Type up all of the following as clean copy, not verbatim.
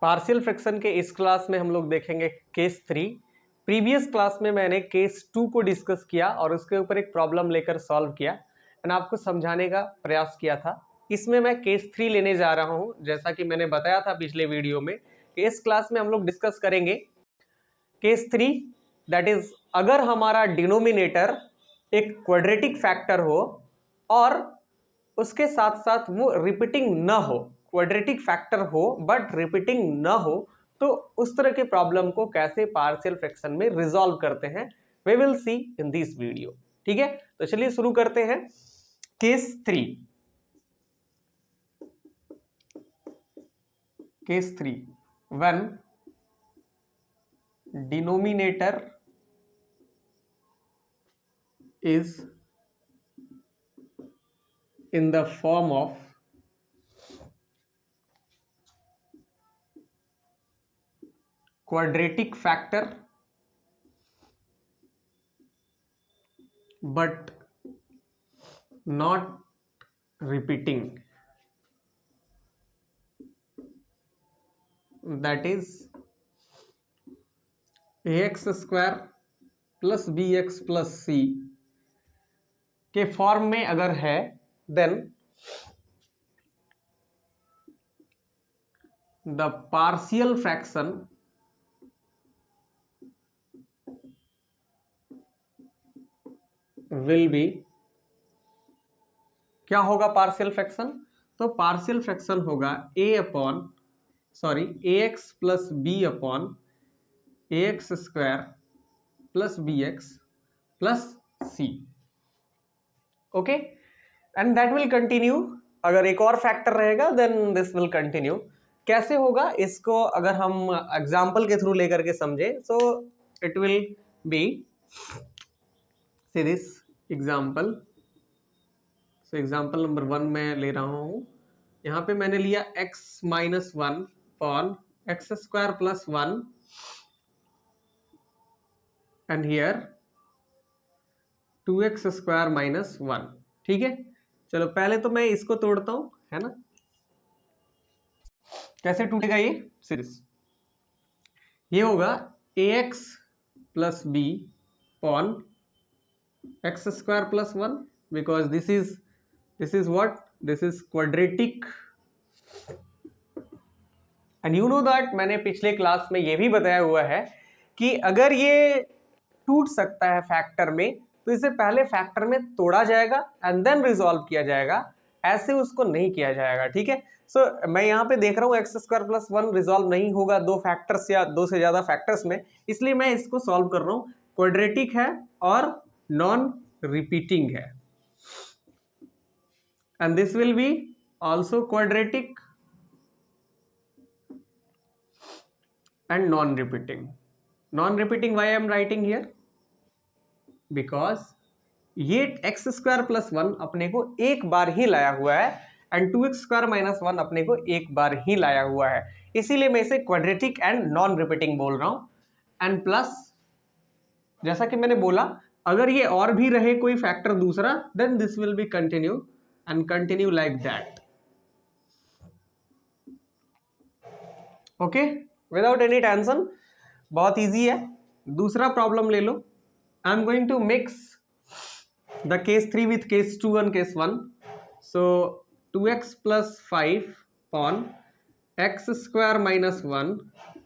Partial fraction के इस class में हम लोग देखेंगे केस 3। प्रीवियस क्लास में मैंने केस 2 को डिस्कस किया और उसके ऊपर एक प्रॉब्लम लेकर सॉल्व किया एंड आपको समझाने का प्रयास किया था। इसमें मैं केस 3 लेने जा रहा हूं, जैसा कि मैंने बताया था पिछले वीडियो में कि इस क्लास में हम लोग डिस्कस करेंगे केस 3, दैट इज अगर हमारा डिनोमिनेटर एक क्वाड्रेटिक फैक्टर हो और उसके साथ साथ वो रिपीटिंग न हो, क्वाड्रेटिक फैक्टर हो बट रिपीटिंग न हो, तो उस तरह के प्रॉब्लम को कैसे पार्शियल फ्रैक्शन में रिजॉल्व करते हैं, we will see in this video. ठीक है, तो चलिए शुरू करते हैं। Case 3, case 3 when denominator is in the form of quadratic factor but not repeating, that is ax square plus bx plus c के फॉर्म में अगर है, then the partial fraction will be, क्या होगा पार्शियल फ्रैक्शन? तो partial fraction होगा ax plus B upon ax square plus bx plus c। Okay, and that will continue. अगर एक और फैक्टर रहेगा देन दिस विल कंटिन्यू। कैसे होगा इसको अगर हम एग्जाम्पल के थ्रू लेकर के समझे, so it will be see this example. So example number 1 मैं ले रहा हूं। यहाँ पे मैंने लिया x minus 1 upon x square plus 1 and here 2x square minus 1। ठीक है, चलो पहले तो मैं इसको तोड़ता हूं, है ना। कैसे टूटेगा ये सीरीज? ये होगा ax plus B upon x square plus 1, because this is what, this is quadratic. And you know that मैंने पिछले क्लास में ये भी बताया हुआ है कि अगर ये टूट सकता है फैक्टर में, तो इसे पहले फैक्टर में तोड़ा जाएगा एंड देन रिजॉल्व किया जाएगा, ऐसे उसको नहीं किया जाएगा। ठीक है, सो मैं यहाँ पे देख रहा हूँ एक्स स्क्वायर प्लस 1 रिजॉल्व नहीं होगा दो फैक्टर्स या दो से ज्यादा फैक्टर्स में, इसलिए मैं इसको सॉल्व कर रहा हूँ। क्वाड्रेटिक है और नॉन रिपीटिंग है, and this will B also quadratic and non-repeating. Non-repeating, why I am writing here? Because ये x स्क्वायर प्लस 1 अपने को एक बार ही लाया हुआ है एंड 2x स्क्वायर माइनस 1 अपने को एक बार ही लाया हुआ है, इसीलिए मैं इसे क्वाड्रेटिक एंड नॉन रिपीटिंग बोल रहा हूं। एंड प्लस, जैसा कि मैंने बोला, अगर ये और भी रहे कोई फैक्टर दूसरा, then this will be continue and continue like that. Okay, without any tension, बहुत इजी है। दूसरा प्रॉब्लम ले लो। I am going to mix the case 3 with case 2 and case 1। So 2x plus 5 upon x square minus 1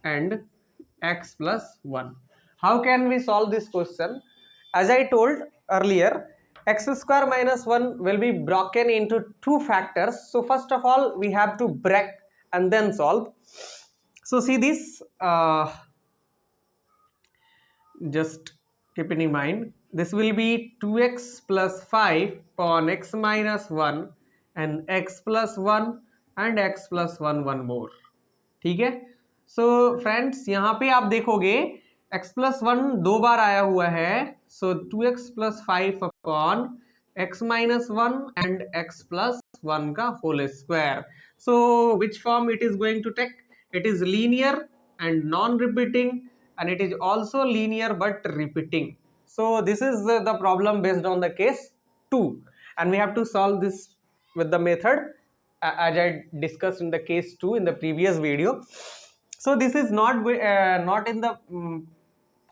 and x plus 1। How can we solve this question? As I told earlier, x square minus 1 will be broken into two factors. So first of all we have to break and then solve. So see this, just keep in mind, this will be 2x plus 5 upon x minus 1 and x plus 1 and x plus 1 one more. ठीक है, so friends यहाँ पे आप देखोगे x plus 1 दो बार आया हुआ है, so 2x plus 5 upon x minus 1 and x plus 1 का whole square. So which form it is going to take? It is linear and non-repeating, and it is also linear but repeating. So this is the problem based on the case 2, and we have to solve this with the method as I discussed in the case 2 in the previous video. So this is not in the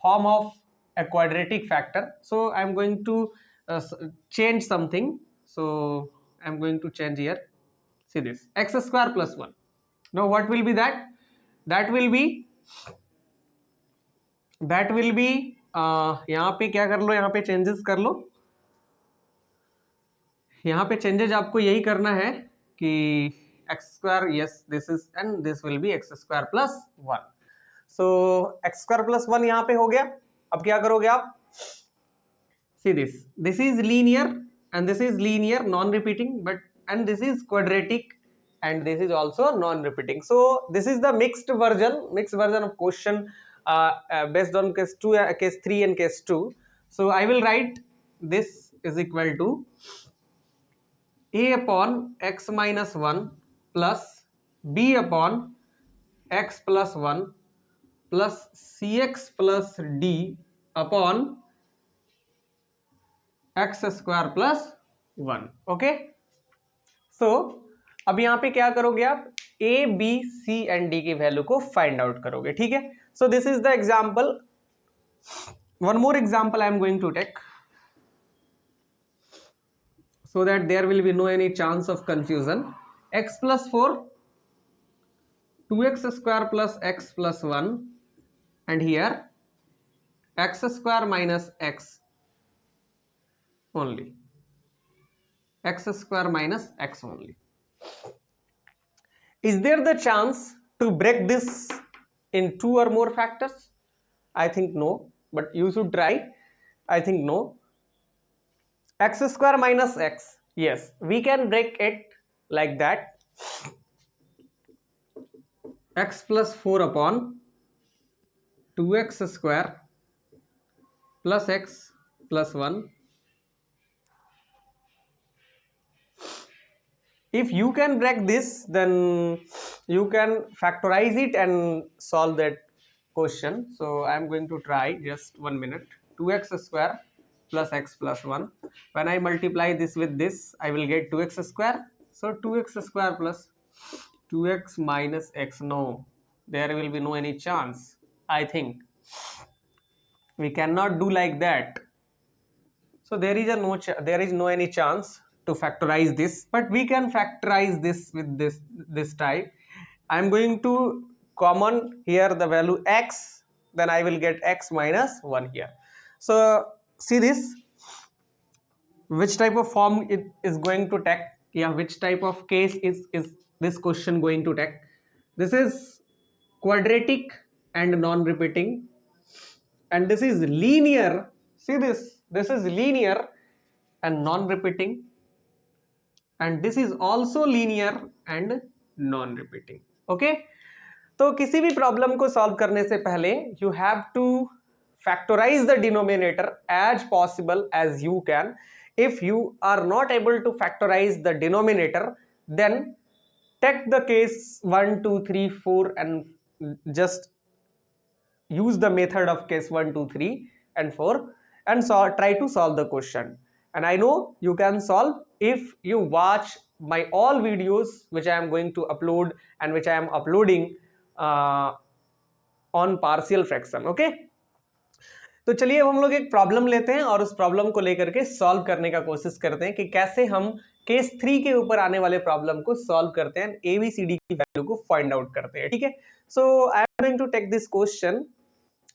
form of a quadratic factor. So I'm going to change something. So I'm going to change here. See this, x square plus 1. Now what will be that? That will be यहाँ पे क्या कर लो, यहाँ पे changes कर लो. यहाँ पे changes आपको यही करना है कि x square, yes this is, and this will B x square plus 1. So x square plus 1 यहाँ पे हो गया. अब क्या करोगे आप? See this is linear and this is linear non repeating, but and this is quadratic and this is also non-repeating. So this is the mixed version of question based on case 2, case 3 and case 2. So I will write this is equal to a upon x minus 1 plus b upon x plus 1 plus cx plus d upon x square plus 1. okay, so अब यहाँ पे क्या करोगे आप? A B C and D की value को find out करोगे. ठीक है. So this is the example. One more example I am going to take so that there will be no any chance of confusion. X plus 4, 2x square plus x plus 1, and here x square minus x only, x square minus x only. Is there the chance to break this in 2 or more factors? I think no, but you should try. I think no. X square minus x, yes, we can break it like that. X plus 4 upon 2x square plus x plus 1. If you can break this, then you can factorize it and solve that question. So I am going to try, just 1 minute. 2x square plus x plus 1. When I multiply this with this, I will get 2x square. So 2x square plus 2x minus x. No, there will be no any chance. I think we cannot do like that. So there is no any chance to factorize this, but we can factorize this with this type. I am going to common here the value x, then I will get x minus 1 here. So see this, which type of form it is going to take. Yeah, which type of case is this question going to take? This is quadratic and non-repeating, and this is linear. See this is linear and non-repeating, and this is also linear and non-repeating. okay, तो किसी भी problem को solve करने से पहले you have to factorize the denominator as possible as you can. If you are not able to factorize the denominator, then take the case 1 2 3 4 and just use the method of case 1 2 3 and 4 and try to solve the question. And I know you can solve if you watch my all videos which I am going to upload and which I am uploading on partial fraction. okay, तो चलिए अब हम लोग एक problem लेते हैं और उस प्रॉब्लम को लेकर के सॉल्व करने का कोशिश करते हैं कि कैसे हम केस 3 के ऊपर आने वाले प्रॉब्लम को सॉल्व करते हैं, ABCD की वैल्यू को फाइंड आउट करते हैं. ठीक है. So I am going to take this question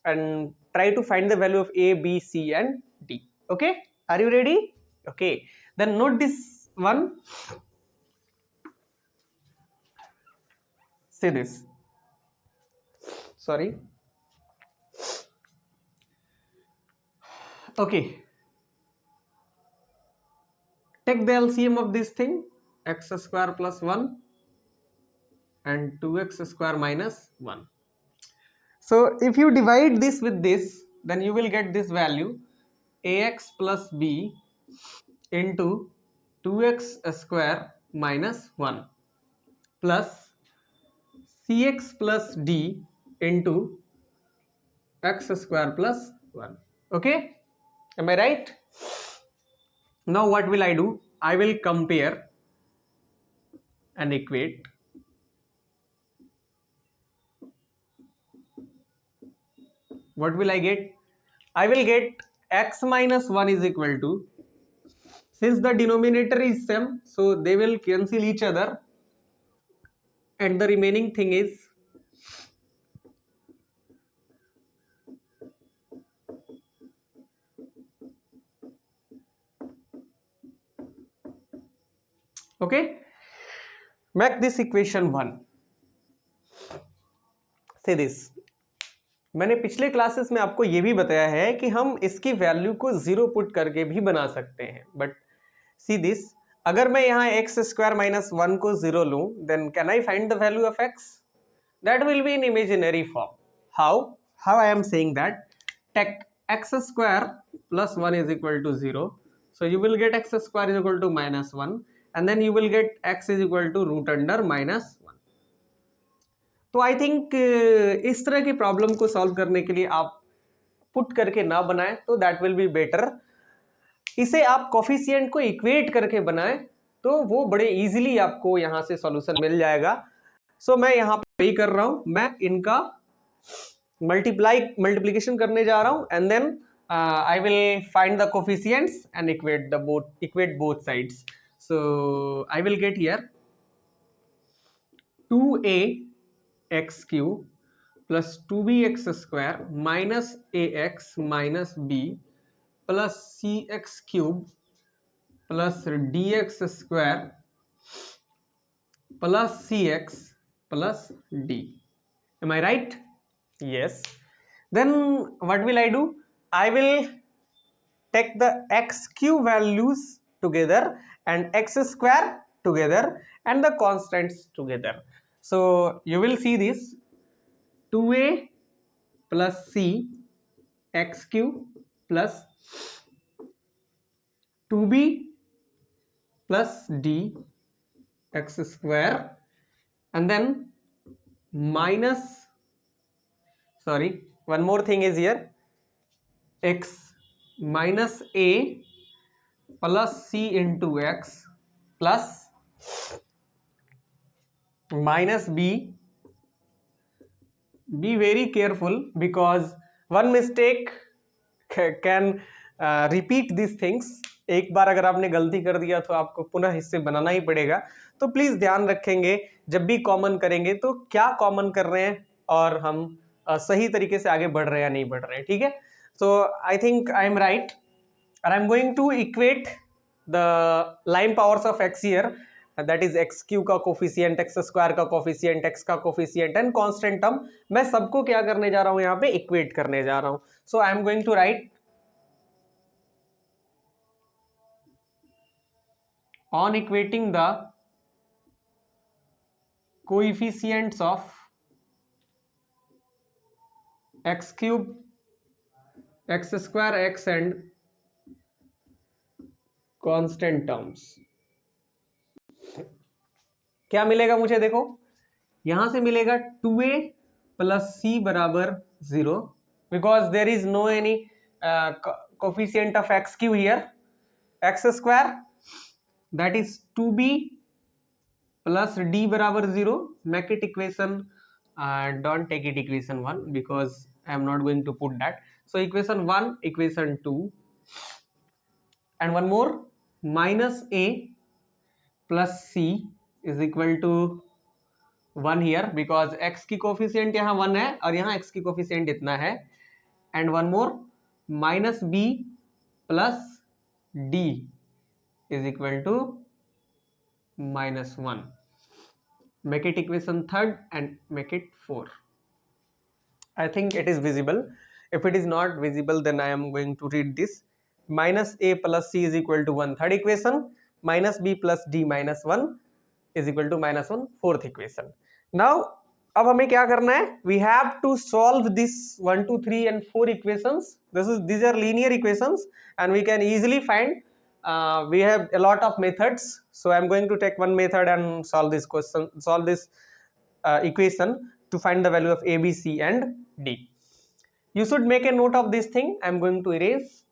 and try to find the value of A, B, C and D. okay, are you ready? okay, then note this one. See this, sorry. okay, take the LCM of this thing, x square plus 1 and 2x square minus 1. So if you divide this with this, then you will get this value, ax plus b into 2x square minus 1 plus cx plus d into x square plus 1. okay, am I right? Now what will I do? I will compare and equate what will I get? I will get x minus 1 is equal to, since the denominator is same, so they will cancel each other, and the remaining thing is okay. Make this equation 1. Say this, मैंने पिछले classes में आपको ये भी बताया है कि हम इसकी वैल्यू को 0 पुट करके भी बना सकते हैं, बट सी दिस, अगर मैं यहाँ एक्स स्क्वायर माइनस 1 को 0 लूँ, then can I find the value of X? That will be in imaginary form. How I am saying that? Take X square plus 1 is equal to 0, so you will get x square is equal to minus 1, and then you will get x is equal to root under minus 1. तो I think इस तरह की problem को solve करने के लिए आप put करके ना बनाएं तो दैट विल बी बेटर. इसे आप कोफिशिएंट को इक्वेट करके बनाएं तो वो बड़े इजीली आपको यहां से सॉल्यूशन मिल जाएगा. सो मैं यहां पे ही कर रहा हूं, मैं इनका मल्टीप्लिकेशन करने जा रहा हूं, and then I will find the coefficients and equate both sides. So I will get here 2a x cube plus 2bx square minus ax minus b plus cx cube plus dx square plus cx plus d. Am I right? Yes. Then what will I do? I will take the x cube values together and x square together and the constants together. So you will see this 2a plus c x cube plus 2b plus d x square, and then minus, sorry, one more thing is here, x minus a plus c into x plus minus b. Be very careful because one mistake can repeat these things. एक बार अगर आपने गलती कर दिया तो आपको पुनः इससे बनाना ही पड़ेगा. तो प्लीज ध्यान रखेंगे जब भी कॉमन करेंगे तो क्या कॉमन कर रहे हैं और हम सही तरीके से आगे बढ़ रहे हैं या नहीं बढ़ रहे हैं. ठीक है. So I think I am right and I'm going to equate the line powers of x here, that is x cube का कोफिशिएंट, x स्क्वायर का कोफिशिएंट, x का कोफिशिएंट एंड कांस्टेंट टर्म. मैं सबको क्या करने जा रहा हूं, यहाँ पे इक्वेट करने जा रहा हूं. So I am going to write on equating the coefficients of x cube, x square, x and constant terms. क्या मिलेगा मुझे? देखो यहां से मिलेगा 2a प्लस c बराबर 0 because there is no any coefficient of x cube here. x square that is 2b plus d बराबर 0. make it equation, don't take it equation 1 because I am not going to put that. So equation 1, equation 2, and one more, minus a plus c is equal to 1 here because x की coefficient यहाँ 1 है और यहाँ x की coefficient इतना है. and one more, minus b plus d is equal to minus 1. make it equation 3rd and make it 4. I think it is visible. If it is not visible then I am going to read this. minus a plus c is equal to 1 third equation, minus b plus d minus 1 is equal to minus 1 fourth equation. Now अब हमें क्या करना है? We have to solve this 1 2 3 and 4 equations. These are linear equations and we can easily find. We have a lot of methods, so I am going to take one method and solve this equation to find the value of a, b, c and d. You should make a note of this thing. I am going to erase.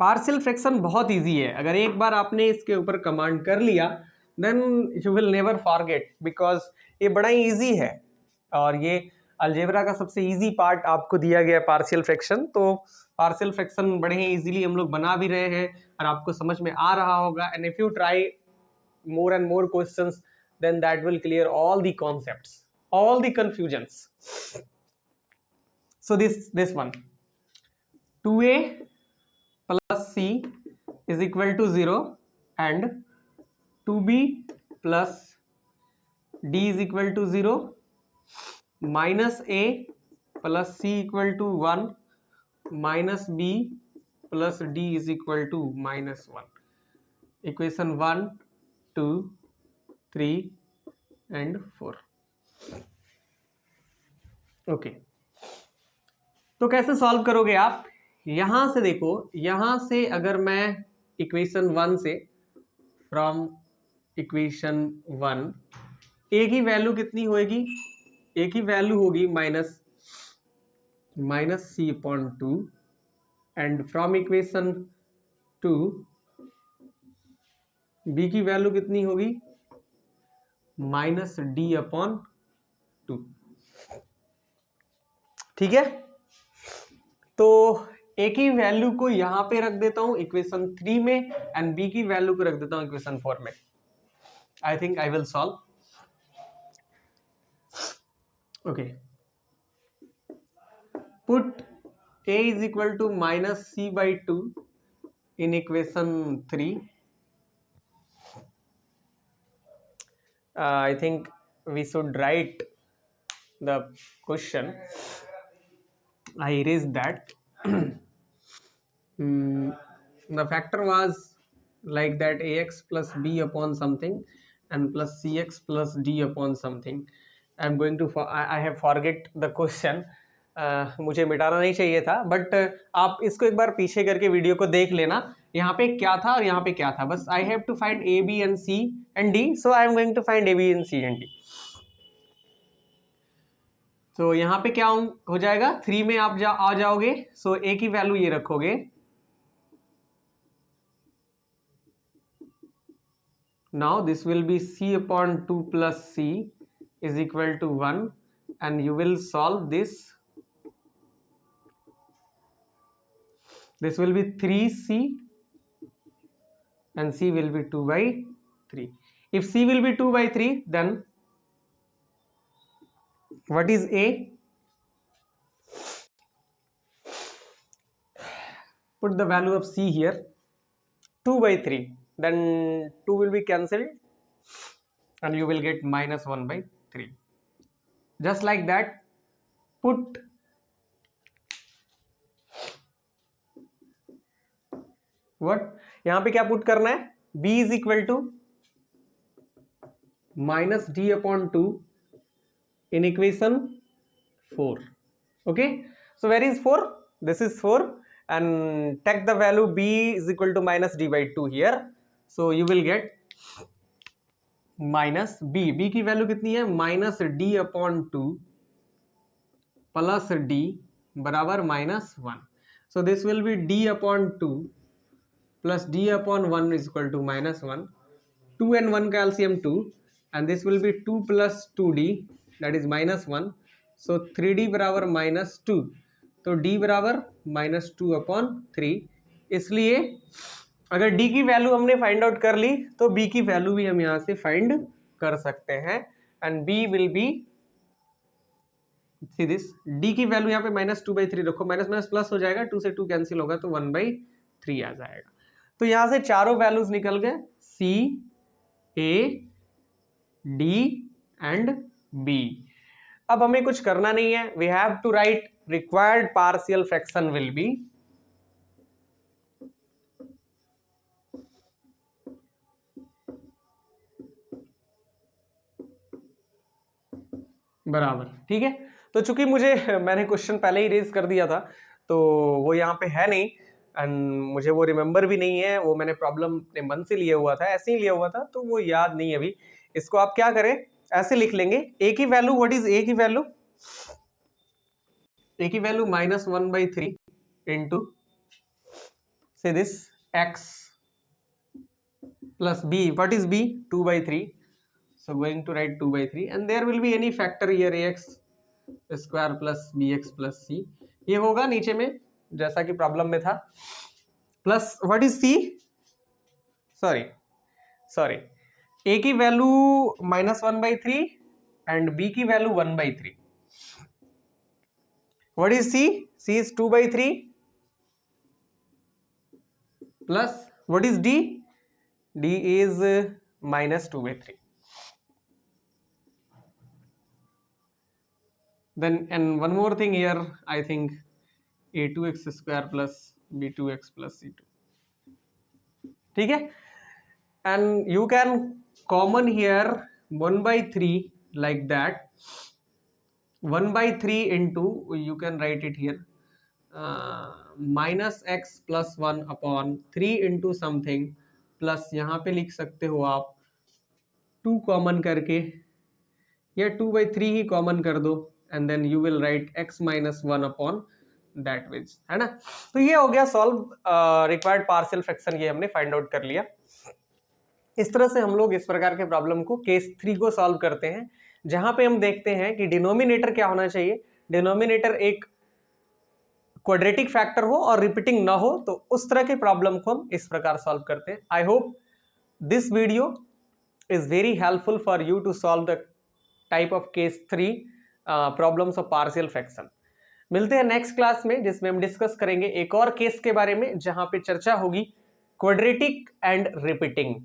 Partial fraction बहुत easy है, अगर एक बार आपने इसके ऊपर command कर लिया then you will never forget, because ये बड़ा ही इजी है और ये अलजेब्रा का सबसे इजी पार्ट आपको दिया गया है पार्शियल फ्रैक्शन। तो पार्शियल फ्रैक्शन बड़े ही इजीली हम लोग बना भी रहे हैं और आपको समझ में आ रहा होगा। And if you try more and more questions, then that will clear all the concepts, all the confusions. So this one, 2a plus c is equal to 0 and 2b plus d is equal to 0 minus a plus c equal to 1 minus b plus d is equal to minus 1. Equation 1, 2, 3 and 4. Okay तो कैसे solve करोगे आप? यहां से देखो, यहां से अगर मैं इक्वेशन 1 से, फ्रॉम इक्वेशन 1 ए की वैल्यू कितनी होगी? ए की वैल्यू होगी minus C upon 2 and from equation 2 B की वैल्यू कितनी होगी? Minus D upon 2। ठीक है, तो ए की वैल्यू को यहां पे रख देता हूं इक्वेशन 3 में एंड बी की वैल्यू को रख देता हूं इक्वेशन 4 में। आई think I will solve. Okay, put a is equal to minus c by 2 in equation 3. I think we should write the question. I erased that. The factor was like that, ax plus b upon something and plus cx plus d upon something. I'm going to I have forget the question. मुझे मिटाना नहीं चाहिए था, but आप इसको एक बार पीछे करके वीडियो को देख लेना, यहाँ पे क्या था और यहाँ पे क्या था। बस I have to find A B and C and D, so I am going to find A B and C and D. तो यहाँ पे क्या हो जाएगा? 3 में आप आ जाओगे, सो ए की वैल्यू ये रखोगे, now this will B c upon 2 plus c is equal to 1 and you will solve this. This will be 3c and c will be 2 by 3. If c will be 2 by 3, then what is a? Put the value of c here, 2 by 3, then 2 will be cancelled and you will get minus 1 by 3. Just like that, put what? यहाँ पे क्या put करना है? b is equal to minus d upon 2 in equation 4. Okay, so where is 4? This is 4 and take the value b is equal to minus d by 2 here, so you will get minus b की value कितनी है? Minus d upon 2 plus d बराबर minus 1. So this will be d upon 2 plus d upon 1 is equal to minus 1. 2 and 1 का LCM 2 and this will be 2 plus 2d that is minus 1. so 3d बराबर minus 2, तो d बराबर minus 2 upon 3. इसलिए अगर d की value हमने find out कर ली तो b की वैल्यू भी हम यहाँ से फाइंड कर सकते हैं and b will be, see this, d की वैल्यू यहाँ पे माइनस 2 by 3 रखो, माइनस माइनस प्लस हो जाएगा, 2 से 2 कैंसिल होगा तो 1 by 3 आ जाएगा। तो यहाँ से चारों वैल्यूज निकल गए, c, a, d and b। अब हमें कुछ करना नहीं है, we have to write required partial fraction will be बराबर। ठीक है, तो चूंकि मैंने क्वेश्चन पहले ही रेज कर दिया था तो वो यहाँ पे है नहीं एंड मुझे वो रिमेंबर भी नहीं है, वो मैंने प्रॉब्लम अपने मन से लिया हुआ था, ऐसे ही लिया हुआ था तो वो याद नहीं है अभी। इसको आप क्या करें, ऐसे लिख लेंगे, ए की वैल्यू, व्हाट इज ए की वैल्यू? ए की value minus 1 by 3 into say this x plus b. What is b? 2/3. So going to write 2/3 and there will be any factor here ax square plus bx plus c. ये होगा नीचे में जैसा कि problem में था plus what is c, sorry a की value -1/3 and b की value 1/3. What is c? c is 2/3 plus what is d? d is -2/3. Then and one more thing here, I think a2x square plus b2x plus c2. ठीक है, and you can common here 1/3 like that. 1/3 into, you can write it here, minus x plus 1 upon 3 into something plus यहाँ पे लिख सकते हो आप 2 common करके या 2/3 ही कॉमन कर दो and then you will write x minus 1 upon that which, है ना. तो ये हो गया सॉल्व रिक्वायर्ड पार्शियल फ्रैक्शन, ये हमने फाइंड आउट कर लिया. इस तरह से हम लोग इस प्रकार के प्रॉब्लम को केस 3 को सॉल्व करते हैं, जहां पे हम देखते हैं कि डिनोमिनेटर क्या होना चाहिए. डिनोमिनेटर एक क्वाड्रेटिक फैक्टर हो और रिपीटिंग ना हो, तो उस तरह के प्रॉब्लम को हम इस प्रकार सॉल्व करते हैं. I hope this video is very helpful for you to solve the type of case 3 problems of partial fraction. मिलते हैं नेक्स्ट क्लास में, जिसमें हम डिस्कस करेंगे एक और केस के बारे में, जहां पे चर्चा होगी क्वाड्रेटिक एंड रिपीटिंग.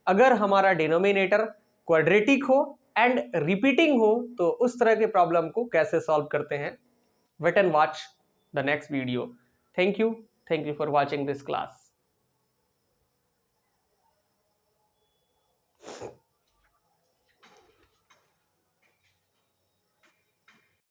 अगर हमारा डिनोमिनेटर क्वाड्रेटिक हो एंड रिपीटिंग हो तो उस तरह के प्रॉब्लम को कैसे सॉल्व करते हैं. Wait and watch the next video. Thank you for watching this class.